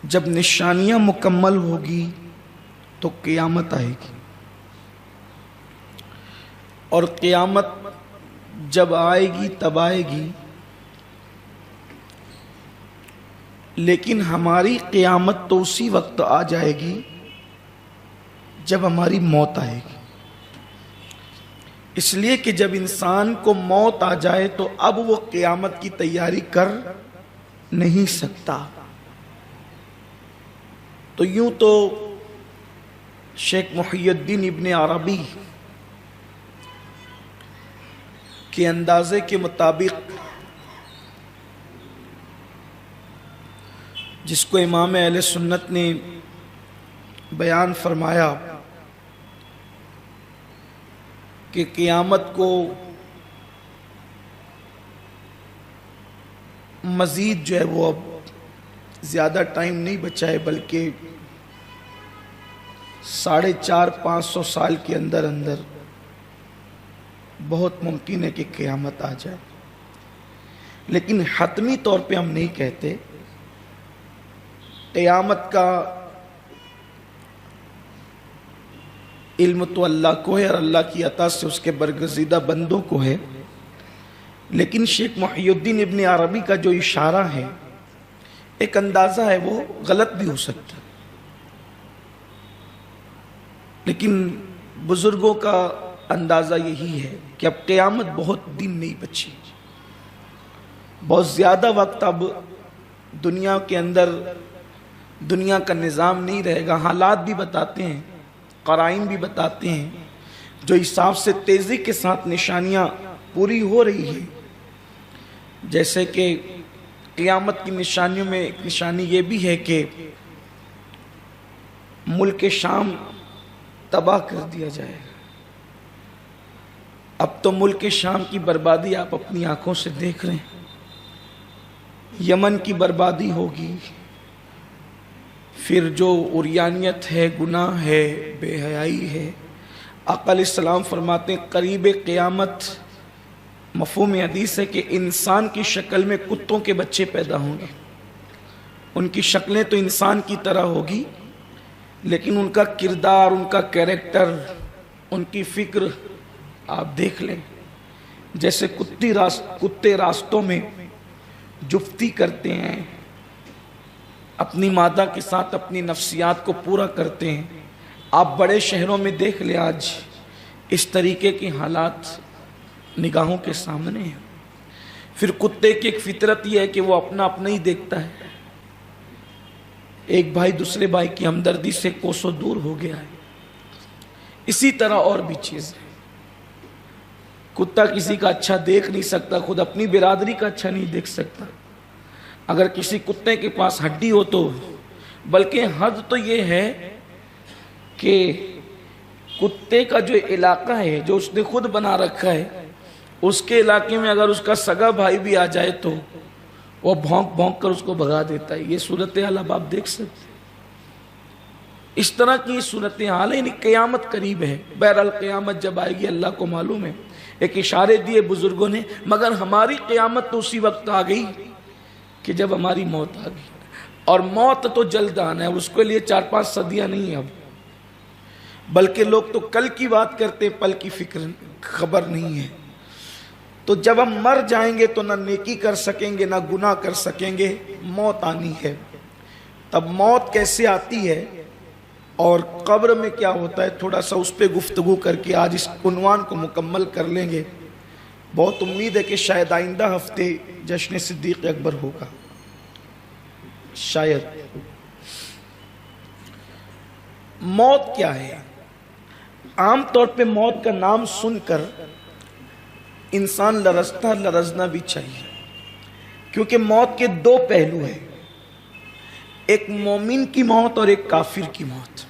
جب نشانیاں مکمل ہوگی تو قیامت آئے گی، اور قیامت جب آئے گی تب آئے گی، لیکن ہماری قیامت تو اسی وقت آ جائے گی جب ہماری موت آئے گی۔ اس لیے کہ جب انسان کو موت آ جائے تو اب وہ قیامت کی تیاری کر نہیں سکتا۔ تو یوں تو شیخ محی الدین ابن عربی کے اندازے کے مطابق، جس کو امام اہل سنت نے بیان فرمایا کہ قیامت کو مزید جو ہے وہ اب زیادہ ٹائم نہیں بچا ہے، بلکہ 450-500 سال کے اندر اندر بہت ممکن ہے کہ قیامت آ جائے، لیکن حتمی طور پہ ہم نہیں کہتے۔ قیامت کا علم تو اللہ کو ہے اور اللہ کی عطا سے اس کے برگزیدہ بندوں کو ہے، لیکن شیخ محی الدین ابن عربی کا جو اشارہ ہے، ایک اندازہ ہے، وہ غلط بھی ہو سکتا ہے، لیکن بزرگوں کا اندازہ یہی ہے کہ اب قیامت بہت دن نہیں بچی، بہت زیادہ وقت اب دنیا کے اندر دنیا کا نظام نہیں رہے گا۔ حالات بھی بتاتے ہیں، قرائن بھی بتاتے ہیں، جو حساب سے تیزی کے ساتھ نشانیاں پوری ہو رہی ہیں، جیسے کہ قیامت کی نشانیوں میں ایک نشانی یہ بھی ہے کہ ملک شام تباہ کر دیا جائے گا۔ اب تو ملک شام کی بربادی آپ اپنی آنکھوں سے دیکھ رہے ہیں، یمن کی بربادی ہوگی، پھر جو عریانیت ہے، گناہ ہے، بے حیائی ہے۔ آقا علیہ السلام فرماتے ہیں قریب قیامت مفہوم حدیث ہے کہ انسان کی شکل میں کتوں کے بچے پیدا ہوں گے، ان کی شکلیں تو انسان کی طرح ہوگی، لیکن ان کا کردار، ان کا کیریکٹر، ان کی فکر آپ دیکھ لیں، جیسے کتے راستوں میں جفتی کرتے ہیں، اپنی مادہ کے ساتھ اپنی نفسیات کو پورا کرتے ہیں۔ آپ بڑے شہروں میں دیکھ لیں، آج اس طریقے کے حالات نگاہوں کے سامنے ہیں۔ پھر کتے کی ایک فطرت یہ ہے کہ وہ اپنا اپنا ہی دیکھتا ہے، ایک بھائی دوسرے بھائی کی ہمدردی سے کوسوں دور ہو گیا ہے۔ اسی طرح اور بھی چیزیں، کتا کسی کا اچھا دیکھ نہیں سکتا، خود اپنی برادری کا اچھا نہیں دیکھ سکتا۔ اگر کسی کتے کے پاس ہڈی ہو تو، بلکہ حد تو یہ ہے کہ کتے کا جو علاقہ ہے، جو اس نے خود بنا رکھا ہے، اس کے علاقے میں اگر اس کا سگا بھائی بھی آ جائے تو وہ بھونک بھونک کر اس کو بھگا دیتا ہے۔ یہ صورتحال اب آپ دیکھ سکتے ہیں، اس طرح کی صورتحال ہے، یعنی قیامت قریب ہے۔ بہرحال قیامت جب آئے گی اللہ کو معلوم ہے، ایک اشارے دیے بزرگوں نے، مگر ہماری قیامت تو اسی وقت آ گئی کہ جب ہماری موت آ گئی، اور موت تو جلد آنا ہے، اس کے لیے 4-5 صدیاں نہیں ہیں اب، بلکہ لوگ تو کل کی بات کرتے، پل کی فکر خبر نہیں ہے۔ تو جب ہم مر جائیں گے تو نہ نیکی کر سکیں گے نہ گناہ کر سکیں گے، موت آنی ہے۔ تب موت کیسے آتی ہے اور قبر میں کیا ہوتا ہے، تھوڑا سا اس پہ گفتگو کر کے آج اس عنوان کو مکمل کر لیں گے۔ بہت امید ہے کہ شاید آئندہ ہفتے جشن صدیق اکبر ہوگا، شاید۔ موت کیا ہے؟ عام طور پہ موت کا نام سن کر انسان لرزنا بھی چاہیے، کیونکہ موت کے 2 پہلو ہیں، ایک مومن کی موت اور ایک کافر کی موت۔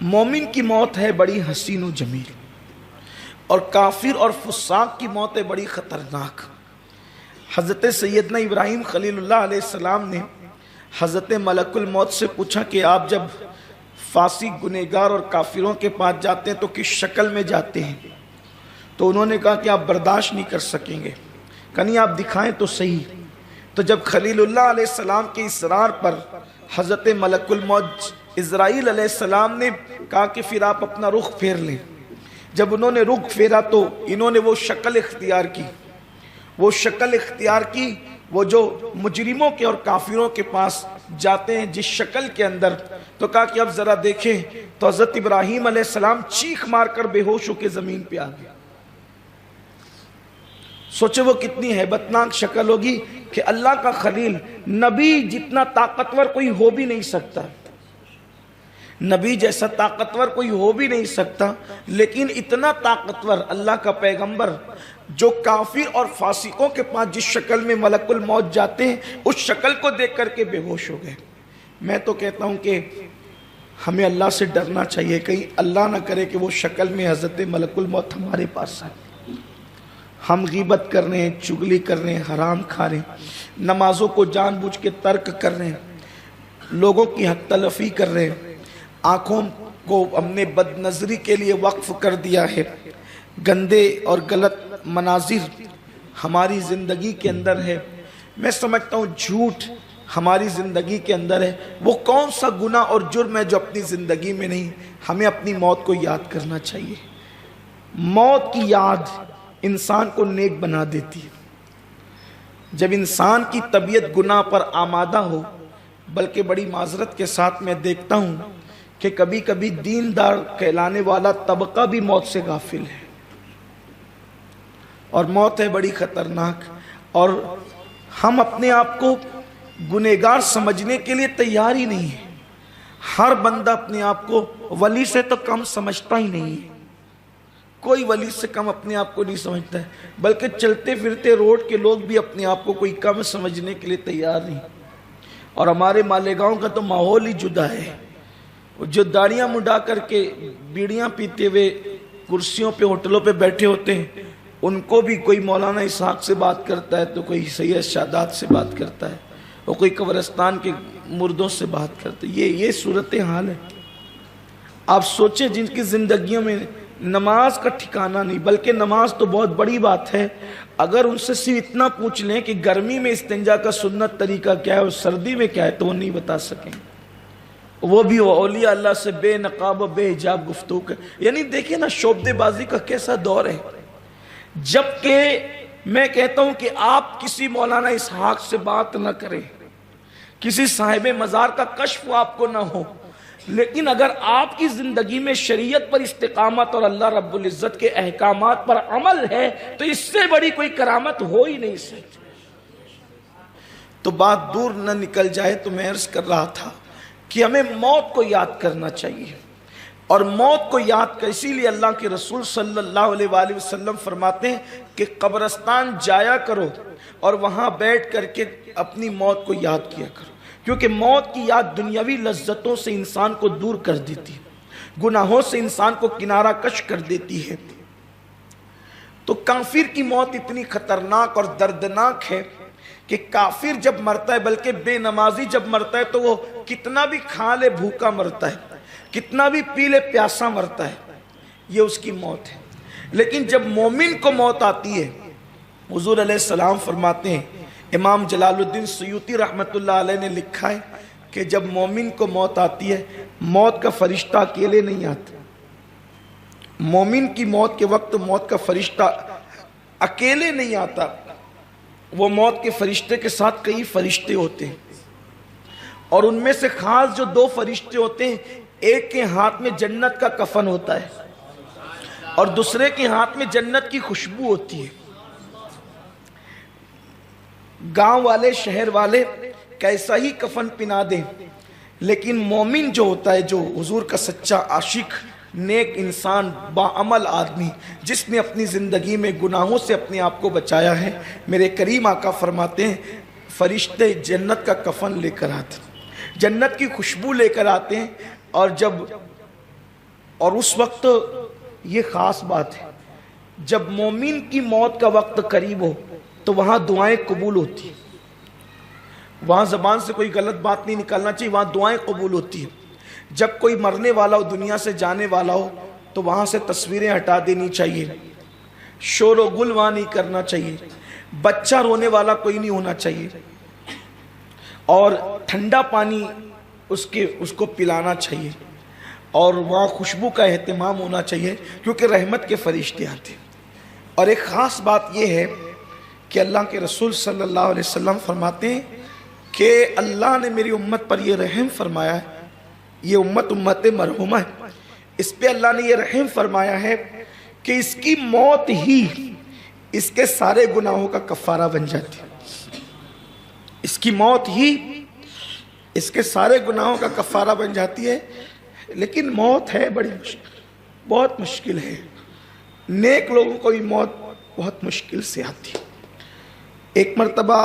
مومن کی موت ہے بڑی حسین و جمیل، اور کافر اور فساق کی موت ہے بڑی خطرناک۔ حضرت سیدنا ابراہیم خلیل اللہ علیہ السلام نے حضرت ملک الموت سے پوچھا کہ آپ جب فاسق گنہگار اور کافروں کے پاس جاتے ہیں تو کس شکل میں جاتے ہیں؟ تو انہوں نے کہا کہ آپ برداشت نہیں کر سکیں گے، کہیں آپ دکھائیں تو صحیح۔ تو جب خلیل اللہ علیہ السلام کے اصرار پر حضرت ملک الموت اسرائیل علیہ السلام نے کہا کہ پھر آپ اپنا رخ پھیر لیں، جب انہوں نے رخ پھیرا تو انہوں نے وہ شکل اختیار کی، وہ جو مجرموں کے اور کافروں کے پاس جاتے ہیں جس شکل کے اندر، تو کہا کہ اب ذرا دیکھیں، تو حضرت ابراہیم علیہ السلام چیخ مار کر بے ہوش ہو کے زمین پہ آ گئے۔ سوچے وہ کتنی ہیبتناک شکل ہوگی کہ اللہ کا خلیل، نبی جتنا طاقتور کوئی ہو بھی نہیں سکتا، نبی جیسا طاقتور کوئی ہو بھی نہیں سکتا، لیکن اتنا طاقتور اللہ کا پیغمبر جو کافر اور فاسقوں کے پاس جس شکل میں ملک الموت جاتے ہیں اس شکل کو دیکھ کر کے بے ہوش ہو گئے۔ میں تو کہتا ہوں کہ ہمیں اللہ سے ڈرنا چاہیے، کہیں اللہ نہ کرے کہ وہ شکل میں حضرت ملک الموت ہمارے پاس آئے، ہم غیبت کر رہے ہیں، چغلی کر رہے ہیں، حرام کھا رہے ہیں، نمازوں کو جان بوجھ کے ترک کر رہے ہیں، لوگوں کی حق تلفی کر رہے ہیں، آنکھوں کو ہم نے بد نظری کے لیے وقف کر دیا ہے، گندے اور غلط مناظر ہماری زندگی کے اندر ہے۔ میں سمجھتا ہوں جھوٹ ہماری زندگی کے اندر ہے۔ وہ کون سا گناہ اور جرم ہے جو اپنی زندگی میں نہیں؟ ہمیں اپنی موت کو یاد کرنا چاہیے۔ موت کی یاد انسان کو نیک بنا دیتی ہے۔ جب انسان کی طبیعت گناہ پر آمادہ ہو، بلکہ بڑی معذرت کے ساتھ میں دیکھتا ہوں کہ کبھی کبھی دیندار کہلانے والا طبقہ بھی موت سے غافل ہے، اور موت ہے بڑی خطرناک، اور ہم اپنے آپ کو گنہگار سمجھنے کے لیے تیار ہی نہیں ہے۔ ہر بندہ اپنے آپ کو ولی سے تو کم سمجھتا ہی نہیں ہے، کوئی ولی سے کم اپنے آپ کو نہیں سمجھتا ہے، بلکہ چلتے پھرتے روڈ کے لوگ بھی اپنے آپ کو کوئی کم سمجھنے کے لیے تیار نہیں۔ اور ہمارے مالیگاؤں کا تو ماحول ہی جدا ہے، جو داڑیاں مڈا کر کے بیڑیاں پیتے ہوئے کرسیوں پہ ہوٹلوں پہ بیٹھے ہوتے ہیں، ان کو بھی کوئی مولانا اسحاق سے بات کرتا ہے، تو کوئی سید شادات سے بات کرتا ہے، اور کوئی قبرستان کے مردوں سے بات کرتا ہے۔ یہ صورتحال ہے۔ آپ سوچیں جن کی زندگیوں میں نماز کا ٹھکانہ نہیں، بلکہ نماز تو بہت بڑی بات ہے، اگر ان سے صرف اتنا پوچھ لیں کہ گرمی میں استنجا کا سنت طریقہ کیا ہے اور سردی میں کیا ہے، تو وہ نہیں بتا سکیں۔ وہ بھی اولیاء اللہ سے بے نقاب و بے حجاب گفتگو کر، یعنی دیکھیں نا شعبدے بازی کا کیسا دور ہے۔ جبکہ میں کہتا ہوں کہ آپ کسی مولانا اسحاق سے بات نہ کریں، کسی صاحب مزار کا کشف آپ کو نہ ہو، لیکن اگر آپ کی زندگی میں شریعت پر استقامت اور اللہ رب العزت کے احکامات پر عمل ہے تو اس سے بڑی کوئی کرامت ہو ہی نہیں سکتی۔ تو بات دور نہ نکل جائے تو میں عرض کر رہا تھا کہ ہمیں موت کو یاد کرنا چاہیے، اور موت کو یاد کر، اسی لیے اللہ کے رسول صلی اللہ علیہ وآلہ وسلم فرماتے ہیں کہ قبرستان جایا کرو اور وہاں بیٹھ کر کے اپنی موت کو یاد کیا کرو، کیونکہ موت کی یاد دنیاوی لذتوں سے انسان کو دور کر دیتی ہے، گناہوں سے انسان کو کنارہ کش کر دیتی ہے۔ تو کافر کی موت اتنی خطرناک اور دردناک ہے کہ کافر جب مرتا ہے، بلکہ بے نمازی جب مرتا ہے، تو وہ کتنا بھی کھا لے بھوکا مرتا ہے، کتنا بھی پی لے پیاسا مرتا ہے، یہ اس کی موت ہے۔ لیکن جب مومن کو موت آتی ہے، حضور علیہ السلام فرماتے ہیں، امام جلال الدین سیوطی رحمت اللہ علیہ نے لکھا ہے کہ جب مومن کو موت آتی ہے، موت کا فرشتہ اکیلے نہیں آتا۔ مومن کی موت کے وقت موت کا فرشتہ اکیلے نہیں آتا، وہ موت کے فرشتے کے ساتھ کئی فرشتے ہوتے ہیں، اور ان میں سے خاص جو 2 فرشتے ہوتے ہیں، ایک کے ہاتھ میں جنت کا کفن ہوتا ہے اور دوسرے کے ہاتھ میں جنت کی خوشبو ہوتی ہے۔ گاؤں والے شہر والے کیسا ہی کفن پہنا دیں، لیکن مومن جو ہوتا ہے، جو حضور کا سچا عاشق، نیک انسان، باعمل آدمی، جس نے اپنی زندگی میں گناہوں سے اپنے آپ کو بچایا ہے، میرے کریم آقا فرماتے ہیں فرشتے جنت کا کفن لے کر آتے ہیں، جنت کی خوشبو لے کر آتے ہیں، اور اس وقت یہ خاص بات ہے، جب مومن کی موت کا وقت قریب ہو تو وہاں دعائیں قبول ہوتی ہیں، وہاں زبان سے کوئی غلط بات نہیں نکالنا چاہیے، وہاں دعائیں قبول ہوتی ہیں۔ جب کوئی مرنے والا ہو، دنیا سے جانے والا ہو، تو وہاں سے تصویریں ہٹا دینی چاہیے، شور و گل وہاں نہیں کرنا چاہیے، بچہ رونے والا کوئی نہیں ہونا چاہیے، اور ٹھنڈا پانی اس کو پلانا چاہیے، اور وہاں خوشبو کا اہتمام ہونا چاہیے، کیونکہ رحمت کے فرشتے آتے ہیں۔ اور ایک خاص بات یہ ہے کہ اللہ کے رسول صلی اللہ علیہ وسلم فرماتے ہیں کہ اللہ نے میری امت پر یہ رحم فرمایا ہے، یہ امت مرحومہ ہے، اس پہ اللہ نے یہ رحم فرمایا ہے کہ اس کی موت ہی اس کے سارے گناہوں کا کفارہ بن جاتی ہے۔ اس کی موت ہی اس کے سارے گناہوں کا کفارہ بن جاتی ہے۔ لیکن موت ہے بڑی مشکل، بہت مشکل ہے، نیک لوگوں کو بھی موت بہت مشکل سے آتی ہے۔ ایک مرتبہ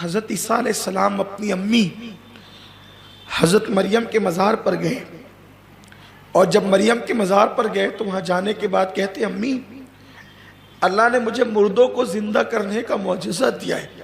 حضرت عیسیٰ علیہ السلام اپنی امی حضرت مریم کے مزار پر گئے، اور جب مریم کے مزار پر گئے تو وہاں جانے کے بعد کہتے امی اللہ نے مجھے مردوں کو زندہ کرنے کا معجزہ دیا ہے،